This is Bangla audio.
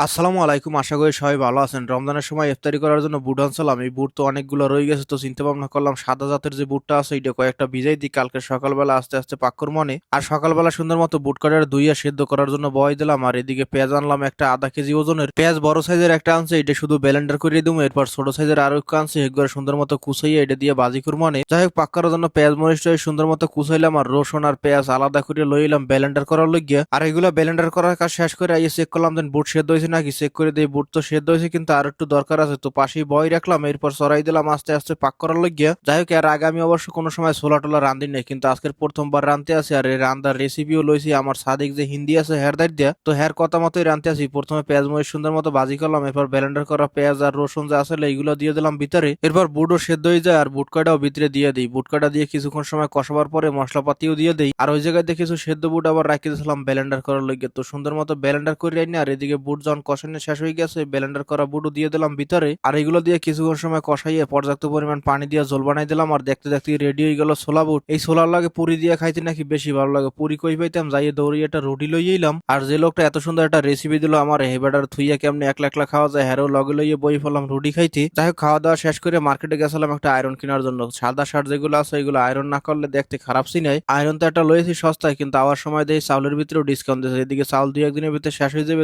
আসসালামু আলাইকুম। আশা করি সবাই ভালো আছেন। রমজানের সময় ইফতারি করার জন্য বুট আনছিলাম। এই বুট তো অনেকগুলো রয়ে গেছে, তো চিন্তা ভাবনা করলাম সাদা জাতের যে বুটটা আছে এটা কয়েকটা ভিজাই দিই, কালকে সকালবেলা আস্তে আস্তে পাক করব মনে। আর সকালবেলা সুন্দর মতো বুট কাটার ধুইয়া সেদ্ধ করার জন্য বয় দিলাম। আর এদিকে পেঁয়াজ আনলাম একটা আধা কেজি ওজনের পেঁয়াজ, বড় সাইজের একটা আনছে, এটা শুধু ব্লেন্ডার করে দিব। এরপর ছোট সাইজের আরো একটা আনছে, এগুলো সুন্দর মতো কুচাইয়া এটা দিয়ে ভাজি করব মনে। যাই হোক, পাক করার জন্য পেঁয়াজ মরিচটা সুন্দর মতো কুচাইলাম আর রসুন আর পেঁয়াজ আলাদা করে লইলাম ব্লেন্ডার করার লইগিয়া। আর এগুলো ব্লেন্ডার করার কাজ শেষ করে আইয়ে চেক করলাম দেন বুট সেদ্ধ হয়েছে নাকি। চেক করে দিয়ে বুট তো সেদ্ধ হয়েছে, কিন্তু আর একটু দরকার আছে, তো পাশেই বয় রাখলাম। এরপর সরাই দিলাম আস্তে আস্তে পাক করার লইগিয়া। যাই হোক, এর আগে আমি অবশ্য কোনো সময় ছোলা টোলা রান্ধি নাই, কিন্তু আজকের প্রথমবার রান্ধতে আছি। আর এই রান্নার রেসিপিও লইছি আমার সাদিক যে হিন্দি আছে হের দাইর দিয়া, তো হের কথা মতোই রান্ধতে আছি। প্রথমে পেঁয়াজ মরিচ সুন্দর মতো ভাজি করলাম, এরপর ব্লেন্ডার করা পেঁয়াজ আর রসুন যে আসলে এইগুলো দিয়ে দিলাম ভিতরে। এরপর বুটও সেদ্ধ হয়ে যায় আর বুট কয়টাও ভিতরে দিয়ে দিই। বুট কয়টা দিয়ে কিছুক্ষণ সময় কষাবার পরে মশলাপাতিও দিয়ে দেই। আর ওই জায়গায় দিয়ে কিছু সেদ্ধ বুট আবার রাখি দিয়েছিলাম ব্লেন্ডার করার লইগে, তো সুন্দর মতো ব্লেন্ডার করে রাখি। আর এদিকে বুট যখন কষানো শেষ হয়ে গেছে, ব্লেন্ডার করা বুটও দিয়ে দিলাম ভিতরে। আর এগুলো দিয়ে কিছুক্ষণ সময় কষাইয়ে পর্যাপ্ত পরিমাণ পানি দিয়ে ঝোল বানাই দিলাম। আর দেখতে দেখতে রেডি হয়ে গেল ছোলা বুট। এই ছোলার লাগে পুরি দিয়ে খাইতে নাকি বেশি ভালো লাগে। পুরি কই পাইতাম, যাইয়ে দৌড়িয়ে একটা রুটি লইয়ে এলাম। আর যে লোকটা এত সুন্দর একটা রেসিপি দিল আমার, হেবাটার থুইয়া কেমনে একলা একলা খাওয়া যায়, হ্যারো লগে লইয়ে বই ফেলাম রুটি খাইতে। যাই হোক, খাওয়া দাওয়া শেষ করে মার্কেটে গেছিলাম একটা আয়রন কেনার জন্য। সাদা শার্ট যেগুলো আছে এগুলো আয়রন না করলে দেখতে খারাপ সিনাই। আয়রন তো একটা লয়েছি সস্তায়, কিন্তু আবার সময় দেয় চাউলের ভিতরেও ডিসকাউন্ট দিয়েছে। এদিকে চাউল দুই একদিনের ভিতরে শেষ হয়ে যাবে।